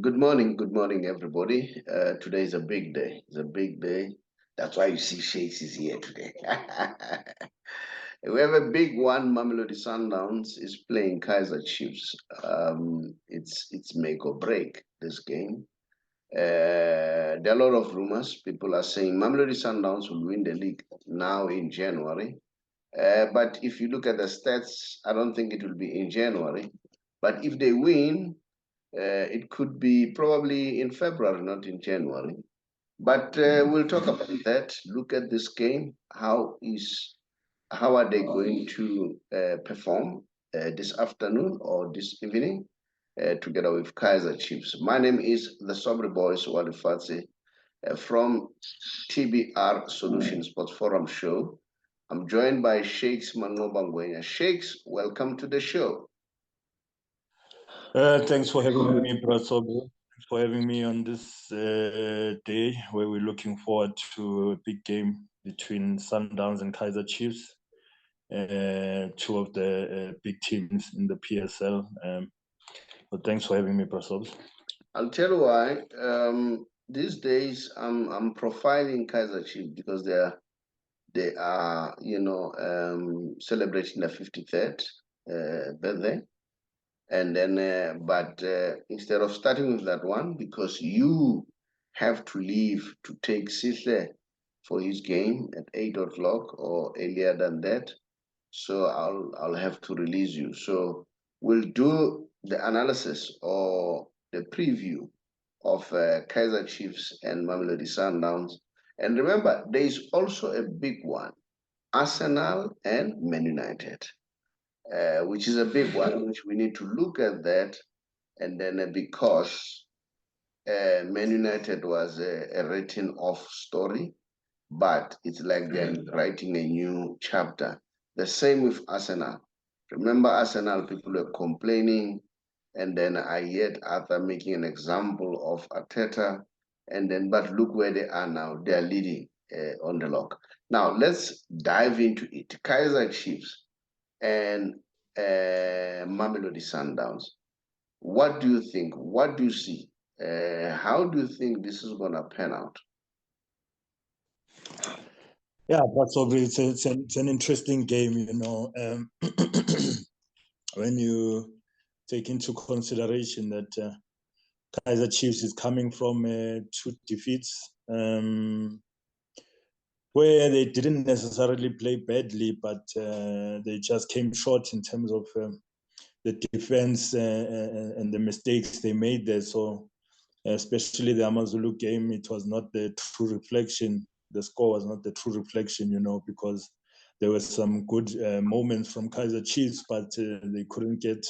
Good morning, everybody. Today is a big day. It's a big day. That's why you see Shakes is here today. We have a big one. Mamelodi Sundowns is playing Kaizer Chiefs. It's make or break this game. There are a lot of rumors. People are saying Mamelodi Sundowns will win the league now in January. But if you look at the stats, I don't think it will be in January. But if they win, it could be probably in February, not in January. But we'll talk about that. Look at this game. How are they going to perform this afternoon or this evening together with Kaizer Chiefs? My name is the Saubrey Boyz Walifatse from TBR Solutions Sports Forum show. I'm joined by Shakes Manqoba Ngwenya. Shakes, welcome to the show. Thanks for having me, Prasobo. Thanks for having me on this day where we're looking forward to a big game between Sundowns and Kaizer Chiefs, two of the big teams in the PSL. But thanks for having me, Prasobo. I'll tell you why. These days, I'm profiling Kaizer Chiefs because they are celebrating their 53rd birthday. And then, but instead of starting with that one, because you have to leave to take Sihle for his game at 8 o'clock or earlier than that, so I'll have to release you. So we'll do the analysis or the preview of Kaizer Chiefs and Mamelodi Sundowns. And remember, there is also a big one, Arsenal and Man United. Which is a big one, which we need to look at that. And then because Man United was a written off story, but it's like they're writing a new chapter. The same with Arsenal. Remember Arsenal, people were complaining, and then I heard Arthur making an example of Arteta, and then, but look where they are now. They're leading on the log. Now, let's dive into it. Kaizer Chiefs and Mamelodi Sundowns. What do you think? What do you see? How do you think this is going to pan out? Yeah, that's obviously it's an interesting game, you know. When you take into consideration that Kaizer Chiefs is coming from 2 defeats, where they didn't necessarily play badly, but they just came short in terms of the defense and the mistakes they made there. So especially the Amazulu game, it was not the true reflection. The score was not the true reflection, you know, because there were some good moments from Kaizer Chiefs, but they couldn't get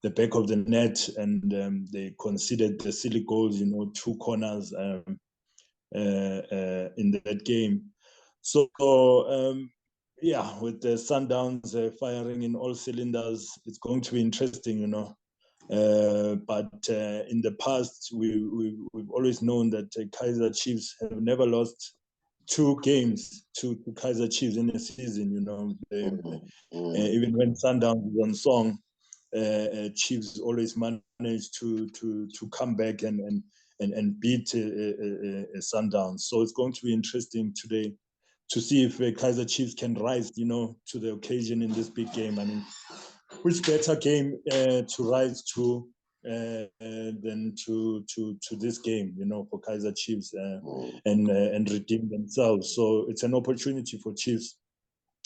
the back of the net, and they conceded the silly goals, you know, 2 corners in that game. So, yeah, with the Sundowns firing in all cylinders, it's going to be interesting, you know. But in the past, we've always known that Kaizer Chiefs have never lost 2 games to Kaizer Chiefs in a season, you know. Even when Sundowns is on song, Chiefs always manage to come back and beat Sundowns. So it's going to be interesting today to see if Kaizer Chiefs can rise, you know, to the occasion in this big game. I mean, which better game to rise to than to this game, you know, for Kaizer Chiefs and redeem themselves. So it's an opportunity for Chiefs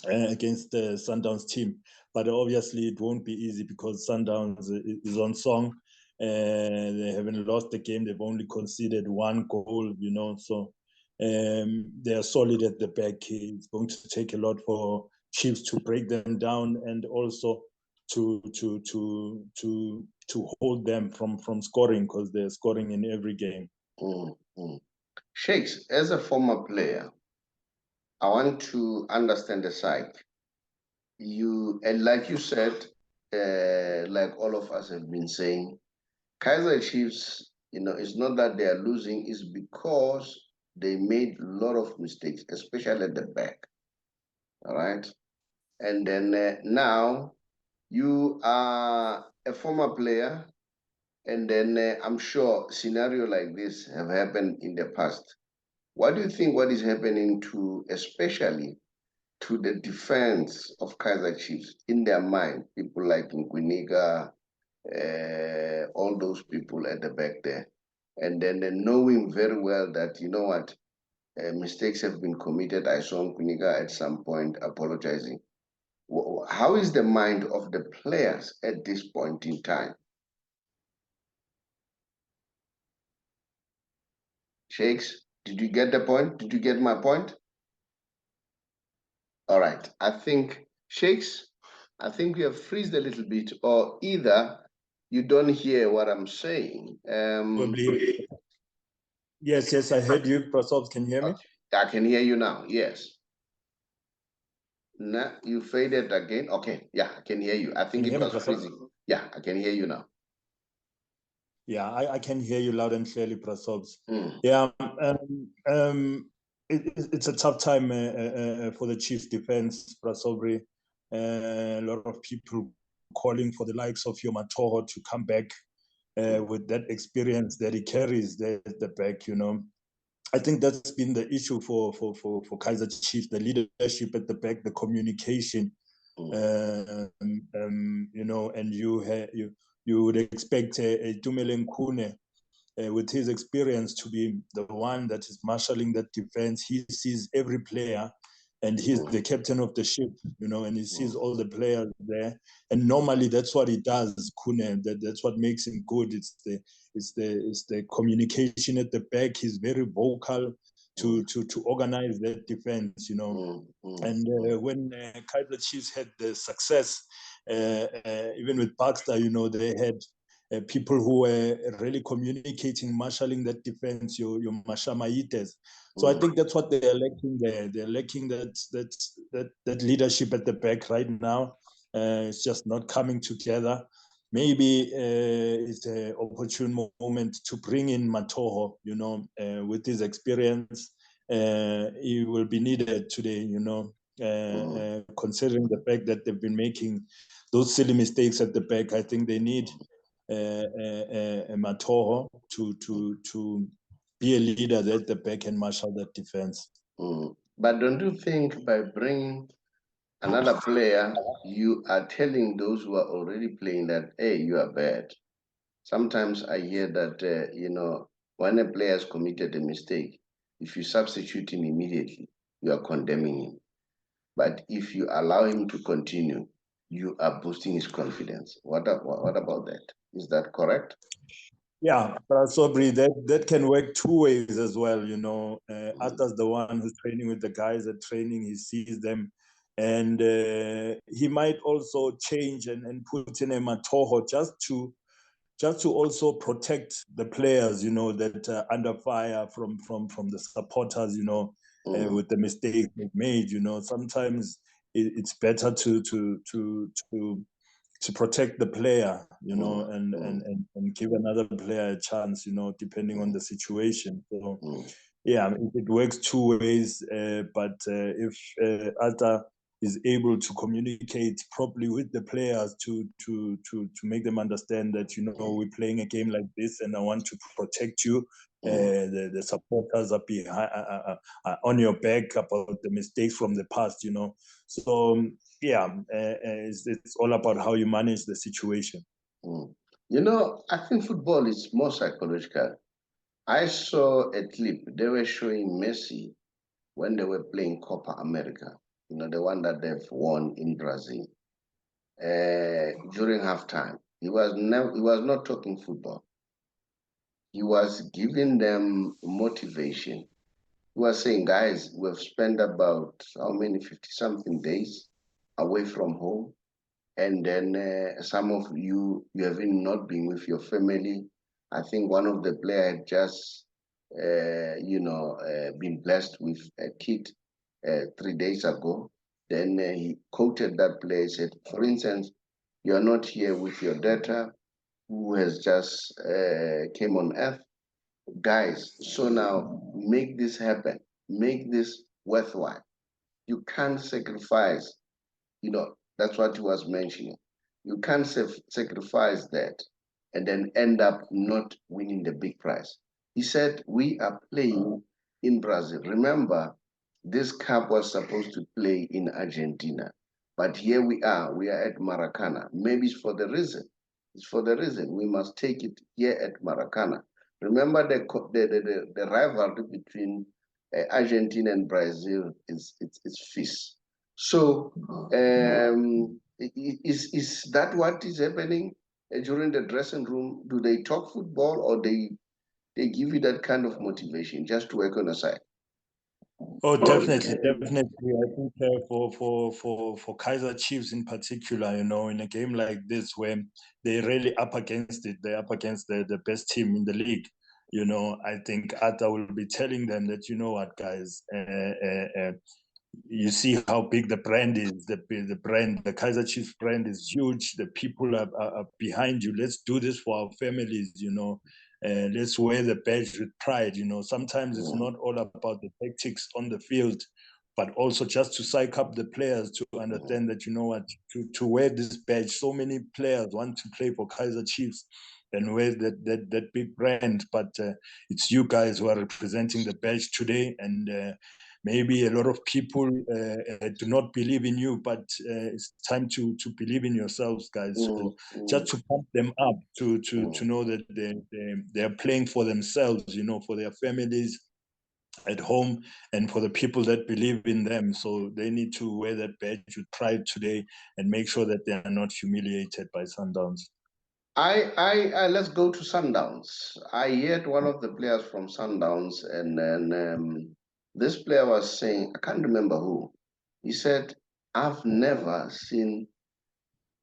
against the Sundowns team. But obviously it won't be easy because Sundowns is on song. They haven't lost the game. They've only conceded 1 goal, you know. So they are solid at the back. It's going to take a lot for Chiefs to break them down and also to hold them from scoring, because they're scoring in every game. Shakes, as a former player, I want to understand the side. And like you said, like all of us have been saying, Kaizer Chiefs, you know, it's not that they are losing, it's because they made a lot of mistakes, especially at the back. All right. And then now you are a former player. And then I'm sure scenario like this have happened in the past. What do you think what is happening to, especially to the defense of Kaizer Chiefs in their mind, people like Ngwenya, all those people at the back there, and then knowing very well that, you know what, mistakes have been committed. I saw Ngwenya at some point apologizing. How is the mind of the players at this point in time? Shakes, did you get the point? Did you get my point? All right. I think, Shakes, I think we have freezed a little bit, or either you don't hear what I'm saying. Probably. Yes, I heard you, Prasob. Can you hear me? I can hear you now, yes. Now you faded again. Okay, yeah, I can hear you. I think it was freezing. Yeah, I can hear you now. Yeah, I can hear you loud and clearly, Prasobs. Yeah, it's a tough time for the Chiefs defense, Prasobri. A lot of people calling for the likes of Matoho to come back with that experience that he carries there at the back, you know. I think that's been the issue for Kaizer Chiefs, the leadership at the back, the communication, you know, and you would expect a Tumele Nkune with his experience to be the one that is marshalling that defense. He sees every player and he's the captain of the ship, you know, and he sees all the players there. And normally that's what he does, Kune. That's what makes him good. It's the communication at the back. He's very vocal to organize that defense, you know. And when Kaizer Chiefs had the success, even with Baxter, you know, they had people who were really communicating, marshalling that defense, your Mashamaites. So I think that's what they're lacking there. They're lacking that leadership at the back right now. It's just not coming together. Maybe it's an opportune moment to bring in Matoho, you know, with his experience. He will be needed today, you know, considering the fact that they've been making those silly mistakes at the back. I think they need Matoho to be a leader at the back and marshal that defense. But don't you think by bringing another player, you are telling those who are already playing that, hey, you are bad? Sometimes I hear that, you know, when a player has committed a mistake, if you substitute him immediately, you are condemning him. But if you allow him to continue, you are boosting his confidence. What about that? Is that correct? Yeah, Sobri, that can work two ways as well. You know, Arthur's the one who's training with the guys at training. He sees them, and he might also change and put in a Matoho just to also protect the players, you know, that are under fire from the supporters, you know, with the mistakes they've made. You know, sometimes it's better to protect the player, you know, and give another player a chance, you know, depending on the situation. So, yeah, it works two ways. But if Alta is able to communicate properly with the players to make them understand that, you know, we're playing a game like this and I want to protect you. The supporters are behind, on your back about the mistakes from the past, you know. So yeah, it's all about how you manage the situation. You know, I think football is more psychological. I saw a clip, they were showing Messi when they were playing Copa America, you know, the one that they've won in Brazil. During halftime, he was not talking football. He was giving them motivation. He was saying, guys, we've spent about how many 50-something days away from home. And then some of you have not been with your family. I think one of the players had just, been blessed with a kid 3 days ago. Then he quoted that player, said, for instance, you are not here with your daughter who has just came on earth. Guys, so now make this happen. Make this worthwhile. You can't sacrifice, you know, that's what he was mentioning. You can't sacrifice that and then end up not winning the big prize. He said, we are playing in Brazil. Remember, this cup was supposed to play in Argentina, but here we are at Maracana. Maybe it's for the reason. It's for the reason we must take it here at Maracana. Remember the rivalry between Argentina and Brazil is fierce. So is that what is happening during the dressing room? Do they talk football, or they give you that kind of motivation just to work on the side? Oh, definitely, definitely. I think for Kaizer Chiefs in particular, you know, in a game like this where they're really up against it, they're up against the best team in the league. You know, I think Arthur will be telling them that, you know what, guys, you see how big the brand is. The brand, the Kaizer Chiefs brand is huge. The people are behind you. Let's do this for our families, you know. Let's wear the badge with pride, you know. Sometimes it's not all about the tactics on the field, but also just to psych up the players to understand that, you know what, to wear this badge, so many players want to play for Kaizer Chiefs and wear that big brand, but it's you guys who are representing the badge today, and maybe a lot of people do not believe in you, but it's time to believe in yourselves, guys. So just to pump them up, to know that they're playing for themselves, you know, for their families at home, and for the people that believe in them. So they need to wear that badge with pride today and make sure that they are not humiliated by Sundowns. Let's go to Sundowns. I heard one of the players from Sundowns, and then this player was saying, I can't remember who. He said, I've never seen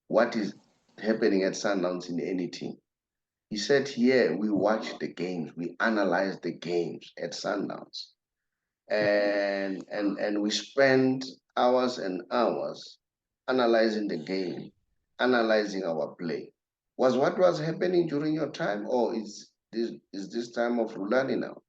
what is happening at Sundowns in any team. He said, here we watch the games, we analyze the games at Sundowns, and we spend hours and hours analyzing the game, analyzing our play. Was what was happening during your time, or is this time of Rulani now?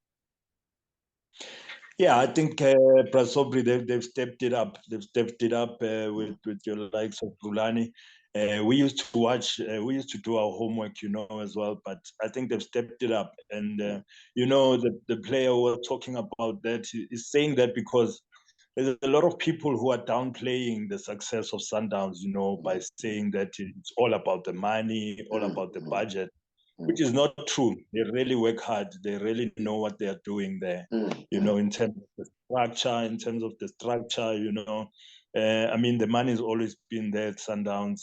Yeah, I think Saubrey, they've stepped it up. They've stepped it up with your likes of Rulani. We used to watch, we used to do our homework, you know, as well. But I think they've stepped it up. And, you know, the player who was talking about that is saying that because there's a lot of people who are downplaying the success of Sundowns, you know, by saying that it's all about the money, all about the budget, which is not true. They really work hard. They really know what they are doing there, you know, in terms of the structure, you know. I mean, the money has always been there at Sundowns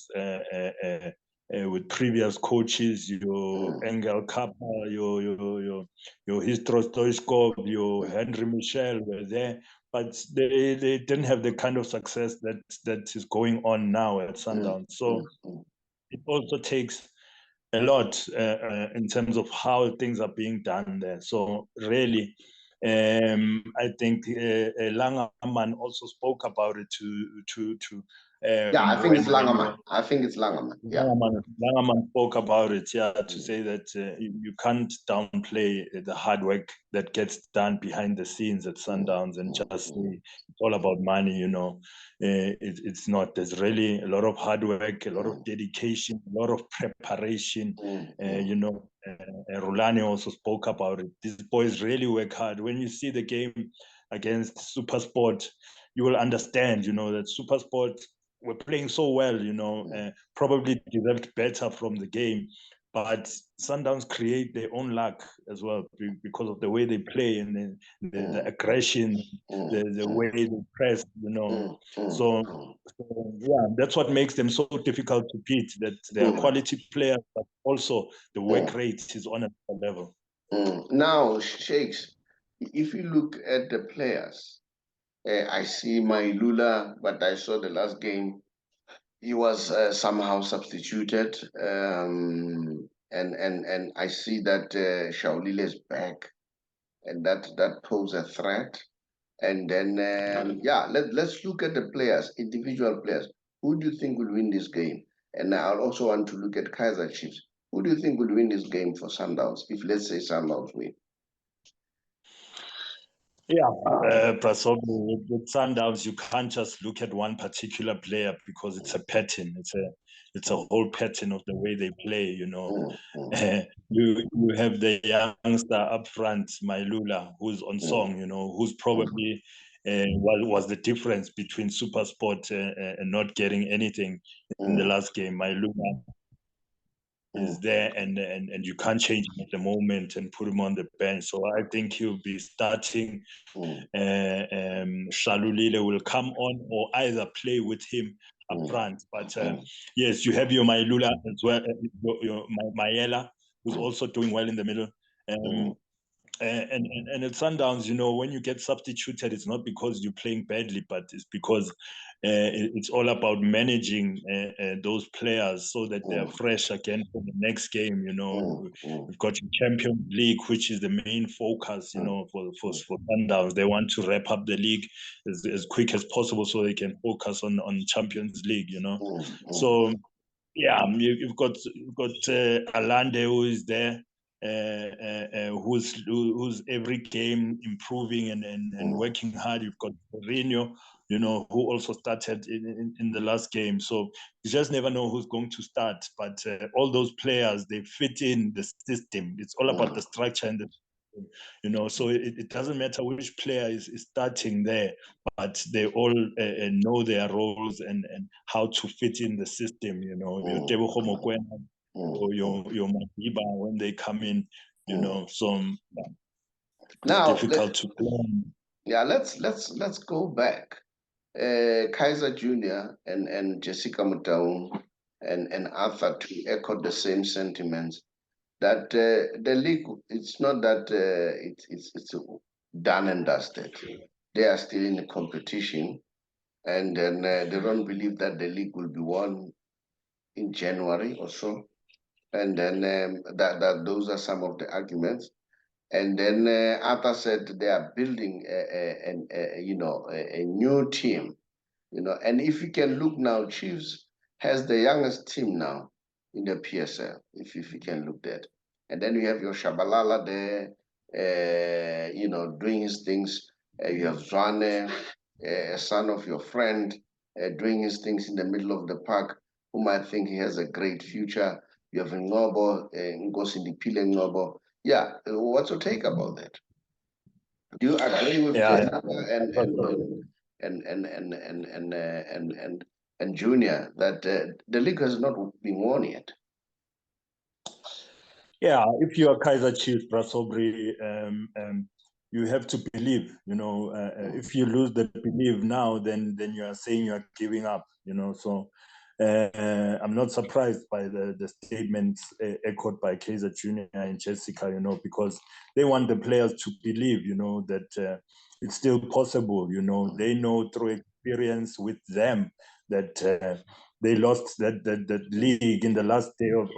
with previous coaches, your Engel Kappa, your Histros Stoichkov, your Henry Michel were there, but they didn't have the kind of success that is going on now at Sundowns. So it also takes a lot in terms of how things are being done there. So really, I think Langerman also spoke about it yeah, I think it's Langerman. I think it's Langerman. Yeah. Langerman spoke about it, yeah, to say that you can't downplay the hard work that gets done behind the scenes at Sundowns and just say it's all about money, you know. It's not. There's really a lot of hard work, a lot of dedication, a lot of preparation. You know, Rulani also spoke about it. These boys really work hard. When you see the game against SuperSport, you will understand, you know, that SuperSport were playing so well, you know, probably developed better from the game. But Sundowns create their own luck as well because of the way they play and the aggression, the way they press, you know. So yeah, that's what makes them so difficult to beat. That they are quality players, but also the work rate is on a level. Now, Shakes, if you look at the players, I see Mailula, but I saw the last game. He was somehow substituted, and I see that Shaulile is back, and that poses a threat. And then yeah, let's look at the players, individual players. Who do you think will win this game? And I also want to look at Kaizer Chiefs. Who do you think will win this game for Sundowns? If let's say Sundowns win. Yeah, Prasob, with Sundowns, you can't just look at one particular player because it's a pattern. It's a whole pattern of the way they play. You have the youngster up front, Mailula, who's on song. Who's probably was the difference between SuperSport and not getting anything in the last game. Mailula is there, and you can't change him at the moment and put him on the bench. So I think he'll be starting. Shalulile will come on or either play with him up front. But yes, you have your Mailula as well, your Mayela, who's also doing well in the middle. And at Sundowns, when you get substituted, it's not because you're playing badly, but it's because it's all about managing those players so that they're fresh again for the next game. We've got Champions League, which is the main focus, for Sundowns. They want to wrap up the league as quick as possible so they can focus on Champions League. So yeah, you've got Alande, who is there, who's every game improving and working hard. You've got Mourinho, who also started in the last game. So you just never know who's going to start. But all those players, they fit in the system. It's all about the structure and the system, so it doesn't matter which player is starting there, but they all know their roles and how to fit in the system. Your Tebogo Mokoena or your Madiba when they come in, so now difficult to plan. Yeah, let's go back. Kaizer Jr. and Jessica Mutaung and Arthur to echo the same sentiments that the league, it's not that it's done and dusted. They are still in the competition, and then they don't believe that the league will be won in January or so. And then that those are some of the arguments. And then Arthur said they are building a new team. And if you can look now, Chiefs has the youngest team now in the PSL, if you can look that. And then you have your Shabalala there, doing his things. You have Zwane, a son of your friend, doing his things in the middle of the park, whom I think he has a great future. You have Ngobo, Ngosindipile Ngobo. Yeah, what's your take about that? Do you agree with Jessica and Junior that the league has not been won yet? Yeah, if you are Kaizer Chiefs, Saubrey, you have to believe. If you lose the belief now, then you are saying you are giving up. So I'm not surprised by the statements echoed by Kaizer Junior and Jessica. Because they want the players to believe. That it's still possible. They know through experience with them that. They lost that league in the last day of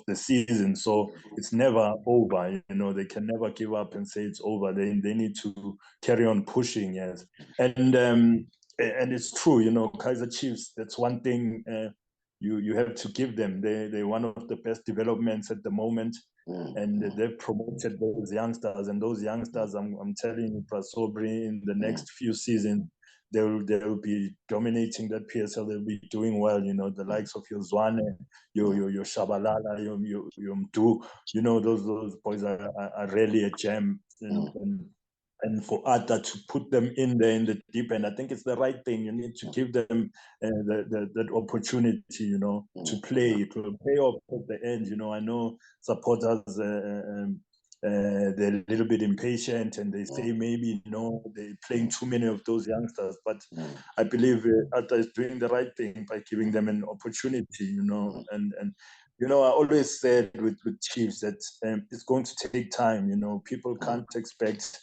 the season. So it's never over. They can never give up and say it's over. They need to carry on pushing, yes. And it's true, Kaizer Chiefs, that's one thing you have to give them. They're one of the best developments at the moment. And they've promoted those youngsters. And those youngsters, I'm telling you, Prasobri, in the next few seasons, they will be dominating that PSL. They'll be doing well. The likes of your Zwane, your Shabalala, your Mdu. Those boys are really a gem. And for Arthur to put them in there in the deep end, I think it's the right thing. You need to give them that opportunity, to play. It will pay off at the end. I know supporters. They're a little bit impatient and they say maybe they're playing too many of those youngsters, but I believe Arthur is doing the right thing by giving them an opportunity, and I always said with Chiefs that it's going to take time. People can't expect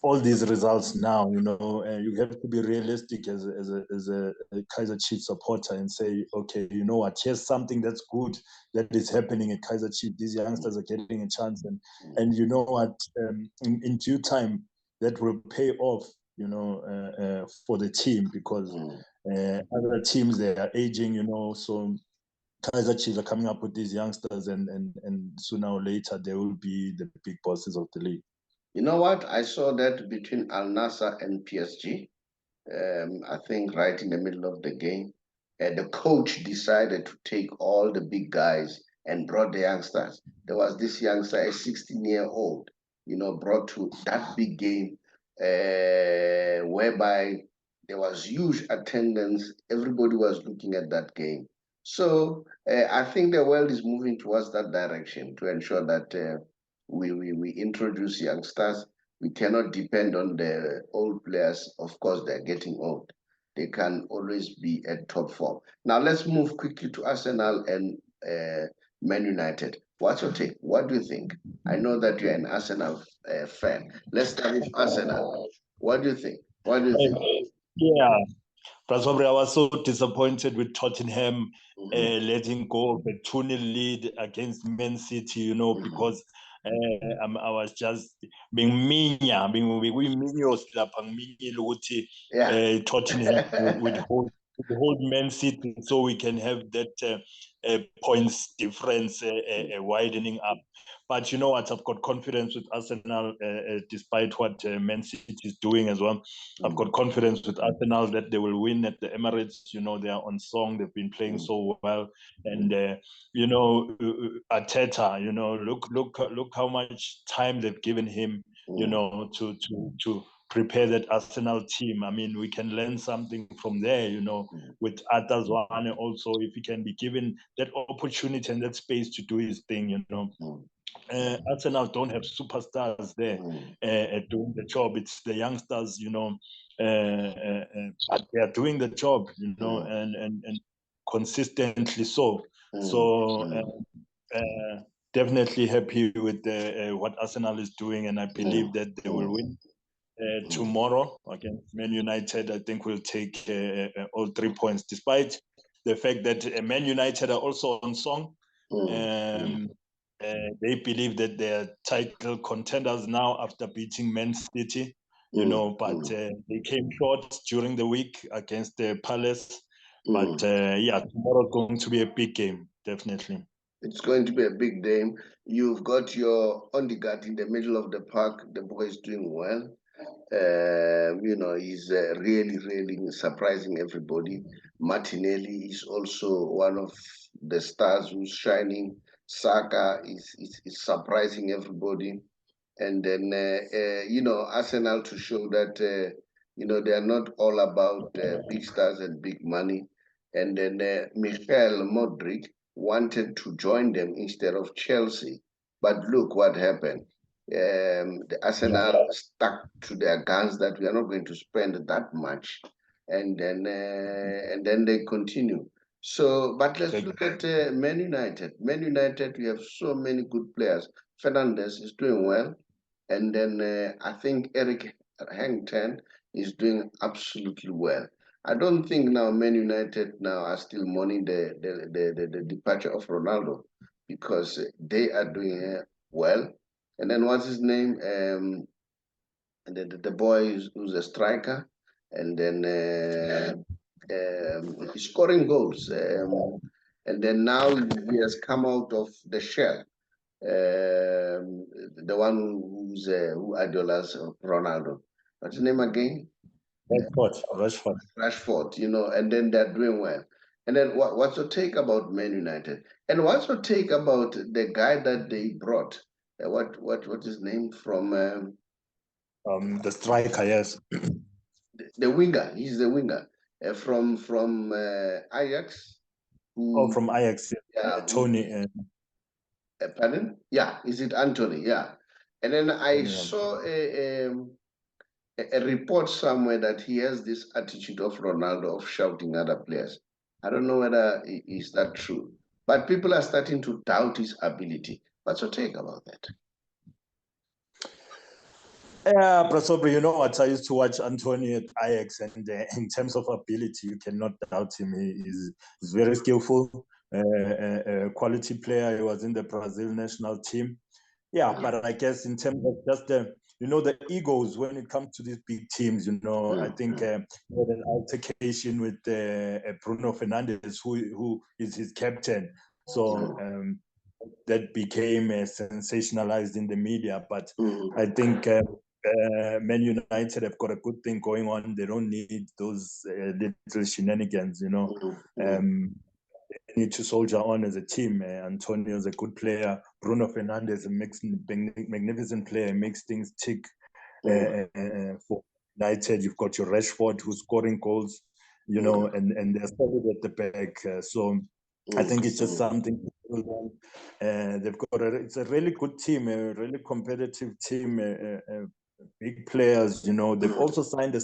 all these results now. You have to be realistic as a Kaizer Chiefs supporter and say, okay, you know what, here's something that's good that is happening at Kaizer Chiefs. These youngsters are getting a chance, and you know what, in due time that will pay off, for the team, because other teams, they are aging, so Kaizer Chiefs are coming up with these youngsters, and sooner or later they will be the big bosses of the league. You know what? I saw that between Al Nassr and PSG. I think right in the middle of the game, the coach decided to take all the big guys and brought the youngsters. There was this youngster, a 16-year-old, brought to that big game, whereby there was huge attendance. Everybody was looking at that game. So I think the world is moving towards that direction to ensure that we introduce youngsters. We cannot depend on the old players. Of course, they're getting old. They can always be at top form. Now, let's move quickly to Arsenal and Man United. What's your take? What do you think? I know that you're an Arsenal fan. Let's start with Arsenal. What do you think? What do you think? Yeah, Saubrey, I was so disappointed with Tottenham Mm-hmm. letting go of a 2-0 lead against Man City, because I was just being minya, being minios lapha ngiminyile ukuthi Yeah. Tottenham would hold Man City so we can have that points difference widening up. But you know what? I've got confidence with Arsenal, despite what Man City is doing as well. I've got confidence with Arsenal that they will win at the Emirates. They are on song. They've been playing so well, and Arteta. Look how much time they've given him. To prepare that Arsenal team. I mean, we can learn something from there. With Atazwane also, if he can be given that opportunity and that space to do his thing. Arsenal don't have superstars there doing the job. It's the youngsters, but they are doing the job, and consistently so. So definitely happy with what Arsenal is doing, and I believe that they will win tomorrow against Man United. I think we'll take all 3 points, despite the fact that Man United are also on song. They believe that they're title contenders now after beating Man City, but they came short during the week against the Palace. But tomorrow is going to be a big game, definitely. It's going to be a big game. You've got your Ondegaard in the middle of the park. The boy is doing well. He's really, really surprising everybody. Martinelli is also one of the stars who's shining. Saka is surprising everybody. And then, Arsenal to show that, they are not all about big stars and big money. And then Michael Modric wanted to join them instead of Chelsea. But look what happened. The Arsenal stuck to their guns that we are not going to spend that much. And then they continue. So, but let's look at Man United. Man United, we have so many good players. Fernandes is doing well. And then I think Eric Hangton is doing absolutely well. I don't think now Man United now are still mourning the departure of Ronaldo, because they are doing well. And then what's his name? The boy who's a striker, and then he's scoring goals. And then now he has come out of the shell. The one who idols Ronaldo. What's his name again? Rashford, and then they're doing well. And then what's your take about Man United? And what's your take about the guy that they brought? What is his name from? The striker, yes. The winger. He's the winger from Ajax. From Ajax, yeah, Tony. Pardon? Yeah, is it Anthony? Yeah. And then I saw a report somewhere that he has this attitude of Ronaldo of shouting at other players. I don't know whether is that true, but people are starting to doubt his ability. What's your take about that? Yeah, Saubrey, you know what? I used to watch Anthony at Ajax, and in terms of ability, you cannot doubt him. He's very skillful, a quality player. He was in the Brazil national team. Yeah, but I guess in terms of just the egos when it comes to these big teams, I think he had an altercation with Bruno Fernandes, who is his captain. So that became sensationalized in the media. But Mm. I think Man United have got a good thing going on. They don't need those little shenanigans, you know. They need to soldier on as a team. Antonio's a good player. Bruno Fernandes, a magnificent player, makes things tick for United. You've got your Rashford who's scoring goals, you know, and they're solid at the back. So I think it's just something. They've got it's a really good team, a really competitive team, big players. You know, they've also signed a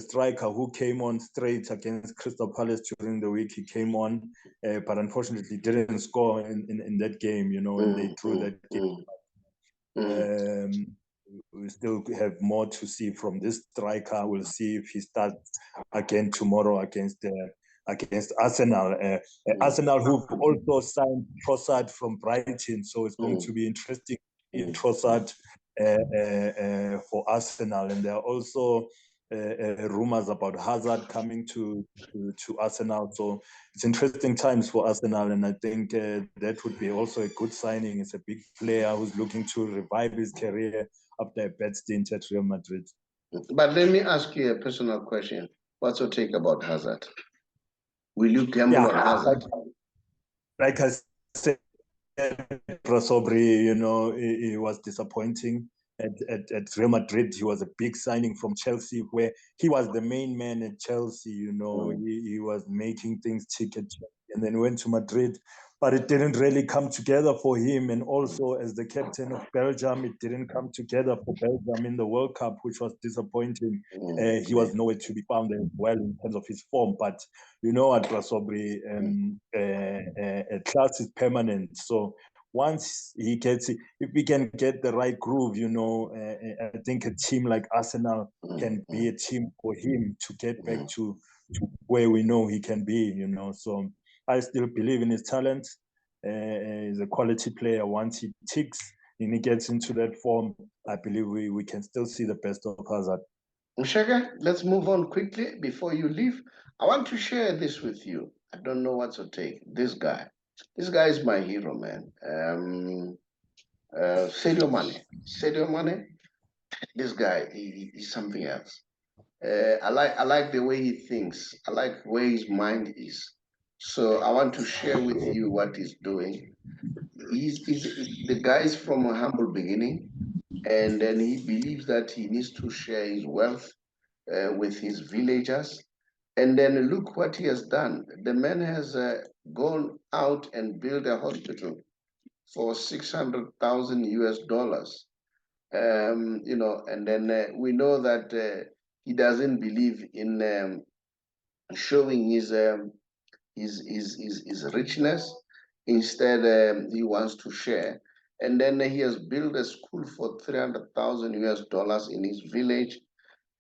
striker who came on straight against Crystal Palace during the week. He came on, but unfortunately didn't score in that game. You know, and they drew that game. We still have more to see from this striker. We'll see if he starts again tomorrow against Arsenal. Arsenal, who've also signed Trossard from Brighton, so it's going to be interesting in Trossard for Arsenal. And there are also rumors about Hazard coming to Arsenal. So it's interesting times for Arsenal, and I think that would be also a good signing. It's a big player who's looking to revive his career after a bad stint at Real Madrid. But let me ask you a personal question. What's your take about Hazard? Will you gamble on Hazard? Like I said, Saubrey, you know, he was disappointing. At Real Madrid, he was a big signing from Chelsea, where he was the main man at Chelsea. You know, he was making things tick at Chelsea, and then went to Madrid, but it didn't really come together for him. And also, as the captain of Belgium, it didn't come together for Belgium in the World Cup, which was disappointing. He was nowhere to be found as well in terms of his form. But you know what, Saubrey, class is permanent. So once he gets it, if we can get the right groove, you know, I think a team like Arsenal can be a team for him to get back to where we know he can be, you know. So I still believe in his talent. He's a quality player. Once he ticks and he gets into that form, I believe we can still see the best of Hazard. Mshaka, let's move on quickly before you leave. I want to share this with you. I don't know what to take. This guy is my hero, man. Sadio Mane. Sadio Mane, this guy, he's something else. I like the way he thinks. I like where his mind is. So I want to share with you what he's doing. The guy is from a humble beginning, and then he believes that he needs to share his wealth with his villagers. And then look what he has done. The man has gone out and built a hospital for 600,000 US dollars. You know, and then we know that he doesn't believe in showing his richness. Instead, he wants to share. And then he has built a school for 300,000 US dollars in his village.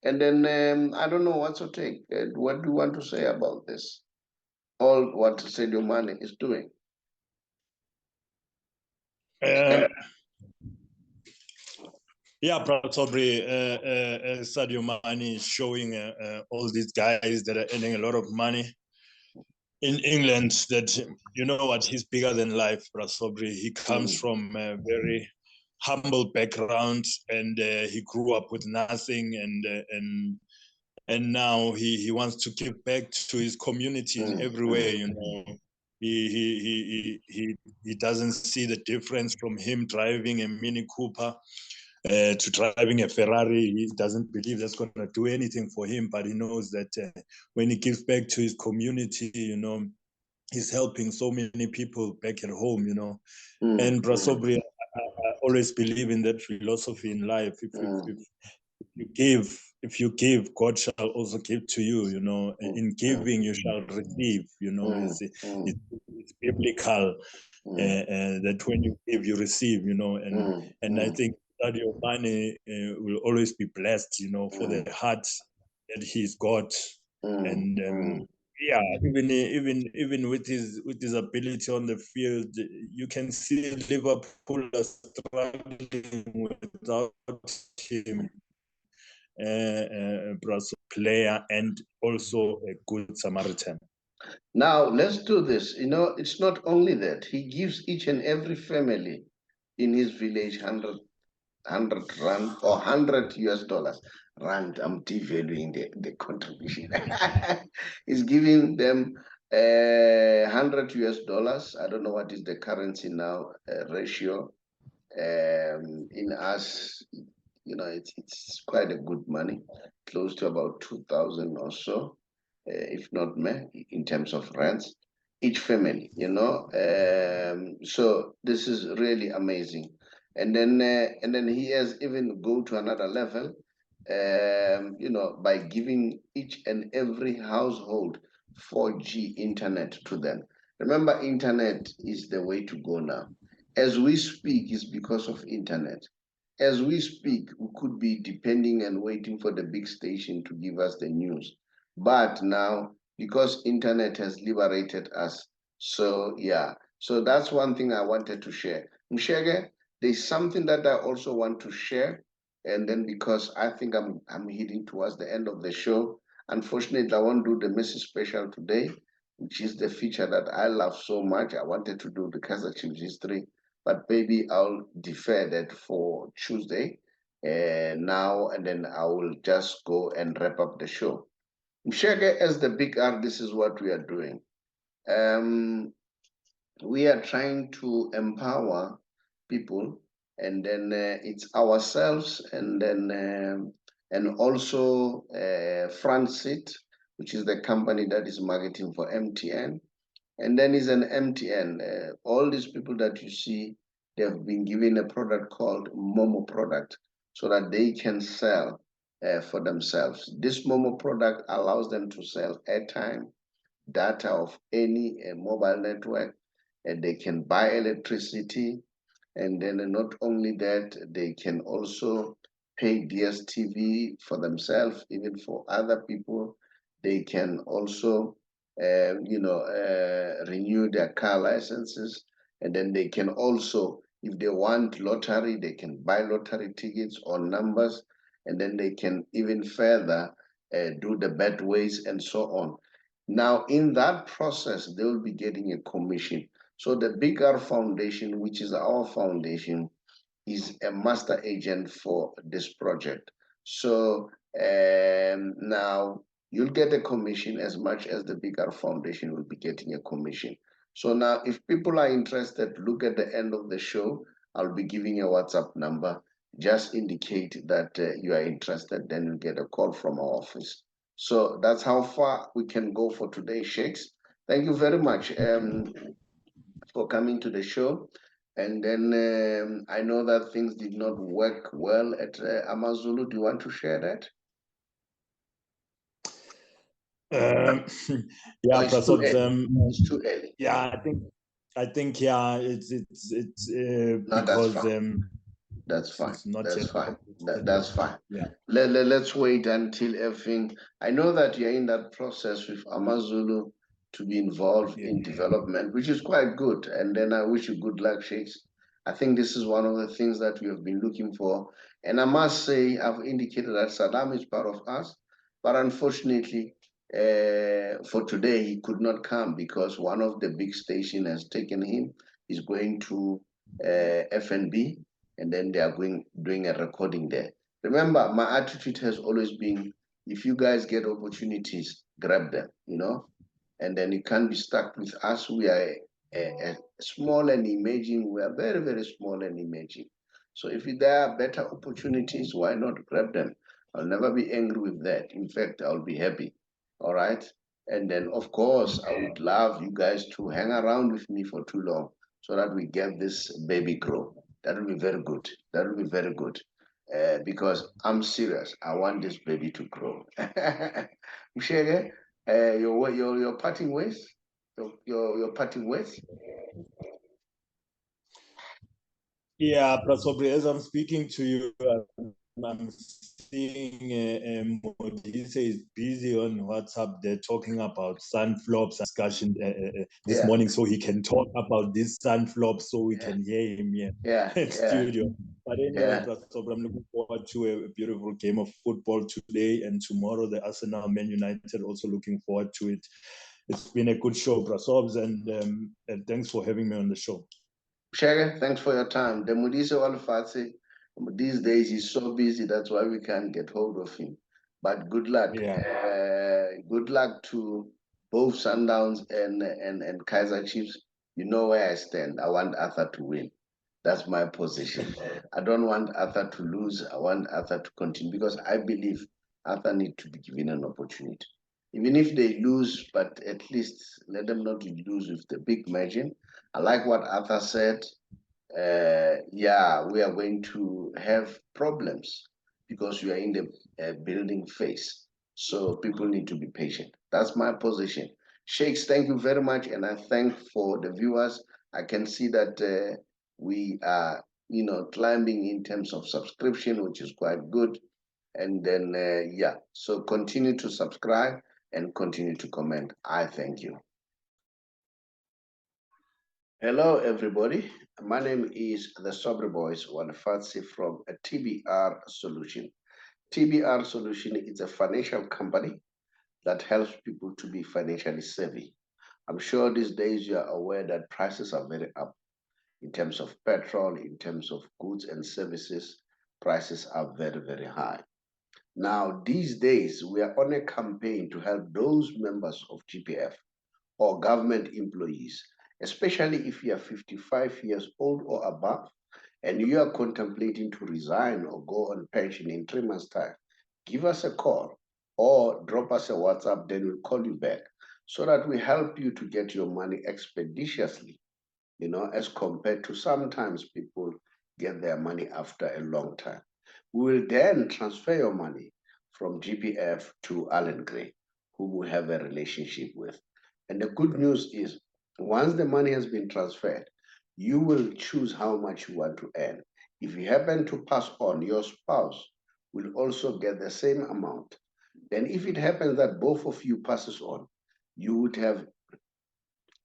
And then I don't know what to take. What do you want to say about this? All what Sadio Mane is doing. Yeah, probably Sadio Mane is showing all these guys that are earning a lot of money in England that, you know what, he's bigger than life, Saubrey. He comes from a very humble background, and he grew up with nothing, and now he wants to give back to his community in every way, you know. He doesn't see the difference from him driving a Mini Cooper to driving a Ferrari. He doesn't believe that's going to do anything for him, but he knows that when he gives back to his community, you know, he's helping so many people back at home, you know. And Saubrey, I always believe in that philosophy in life. If you give, God shall also give to you, you know. In giving, you shall receive, you know. It's biblical that when you give, you receive, you know. And I think Sadio Mane will always be blessed, you know, for the heart that he's got. And yeah, even with his ability on the field, you can see Liverpool are struggling without him. Player and also a good Samaritan. Now, let's do this. You know, it's not only that. He gives each and every family in his village 100 rand or 100 US dollars. Rand, I'm devaluing the contribution. He's giving them 100 US dollars. I don't know what is the currency now ratio. In us, you know, it's quite a good money, close to about 2,000 or so, if not more, in terms of rents, each family, you know. So this is really amazing. And then he has even go to another level, you know, by giving each and every household 4G internet to them. Remember, internet is the way to go now. As we speak, is because of internet. As we speak, we could be depending and waiting for the big station to give us the news. But now, because internet has liberated us, so yeah. So that's one thing I wanted to share. Mshege, there's something that I also want to share. And then because I think I'm heading towards the end of the show, unfortunately, I won't do the Messi special today, which is the feature that I love so much. I wanted to do the Kaizer Chiefs history, but maybe I'll defer that for Tuesday now, and then I will just go and wrap up the show. Mshege, as the big R, this is what we are doing. Um, we are trying to empower people, and then it's ourselves, and then and also Francit, which is the company that is marketing for MTN, and then is an MTN. All these people that you see, they have been given a product called Momo product so that they can sell for themselves. This Momo product allows them to sell airtime, data of any mobile network, and they can buy electricity. And then not only that, they can also pay DSTV for themselves, even for other people. They can also, renew their car licenses. And then they can also, if they want lottery, they can buy lottery tickets or numbers. And then they can even further do the betways and so on. Now, in that process, they will be getting a commission. So the bigger foundation, which is our foundation, is a master agent for this project. So now you'll get a commission as much as the bigger foundation will be getting a commission. So now if people are interested, look at the end of the show. I'll be giving a WhatsApp number. Just indicate that you are interested, then you'll get a call from our office. So that's how far we can go for today, Shakes. Thank you very much for coming to the show. And then I know that things did not work well at Amazulu. Do you want to share that? Yeah, it's too early. it's too early. Yeah, I think yeah, it's No, because that's fine. it's not That's yet fine. That's fine. Yeah. Let's wait until everything. I know that you're in that process with Amazulu to be involved in development, which is quite good. And then I wish you good luck, Shakes. I think this is one of the things that we have been looking for. And I must say, I've indicated that Saddam is part of us, but unfortunately, for today, he could not come because one of the big station has taken him. He's going to FNB, and then they are doing a recording there. Remember, my attitude has always been, if you guys get opportunities, grab them, you know, and then you can't be stuck with us. We are a small and emerging. We are very, very small and emerging. So if there are better opportunities, why not grab them? I'll never be angry with that. In fact, I'll be happy. All right. And then, of course, I would love you guys to hang around with me for too long so that we get this baby grow. That will be very good. That will be very good. Because I'm serious. I want this baby to grow. Mshege, your parting ways? Your parting ways? Yeah, Prasobri, as I'm speaking to you, I'm seeing Modise is busy on WhatsApp. They're talking about sunflops discussion this morning, so he can talk about this sunflop so we can hear him here in studio. But anyway, Prasobri, I'm looking forward to a beautiful game of football today and tomorrow. The Arsenal Man United also looking forward to it. it's been a good show, Brasobs, and thanks for having me on the show. Shege, thanks for your time. The Mudise Walfatse, these days he's so busy, that's why we can't get hold of him. But good luck. Yeah. Good luck to both Sundowns and Kaizer Chiefs. You know where I stand. I want Arthur to win. That's my position. I don't want Arthur to lose. I want Arthur to continue because I believe Arthur needs to be given an opportunity. Even if they lose, but at least let them not lose with the big margin. I like what Arthur said. Yeah, we are going to have problems because we are in the building phase. So people need to be patient. That's my position. Shakes, thank you very much. And I thank for the viewers. I can see that we are, climbing in terms of subscription, which is quite good. And then, yeah, so continue to subscribe and continue to comment. I thank you. Hello, everybody. My name is the Saubrey Boyz, Wanafatsi from a TBR Solution. TBR Solution is a financial company that helps people to be financially savvy. I'm sure these days you are aware that prices are very up in terms of petrol, in terms of goods and services. Prices are very, very high. Now, these days, we are on a campaign to help those members of GPF or government employees, especially if you are 55 years old or above, and you are contemplating to resign or go on pension in 3 months' time. Give us a call or drop us a WhatsApp, then we'll call you back so that we help you to get your money expeditiously, as compared to sometimes people get their money after a long time. We will then transfer your money from GPF to Allen Gray, who we have a relationship with. And the good news is, once the money has been transferred, you will choose how much you want to earn. If you happen to pass on, your spouse will also get the same amount. Then if it happens that both of you passes on, you would have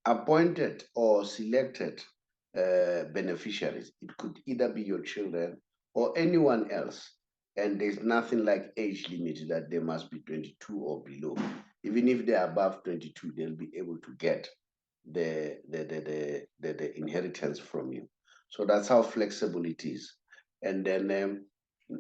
appointed or selected beneficiaries. It could either be your children or anyone else. And there's nothing like age limit that they must be 22 or below. Even if they're above 22, they'll be able to get the inheritance from you. So that's how flexible it is. And then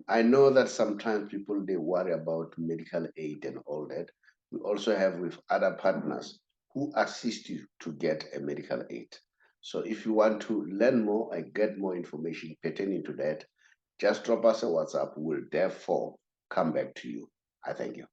I know that sometimes people, they worry about medical aid and all that. We also have with other partners who assist you to get a medical aid. So if you want to learn more and get more information pertaining to that, just drop us a WhatsApp. We'll therefore come back to you. I thank you.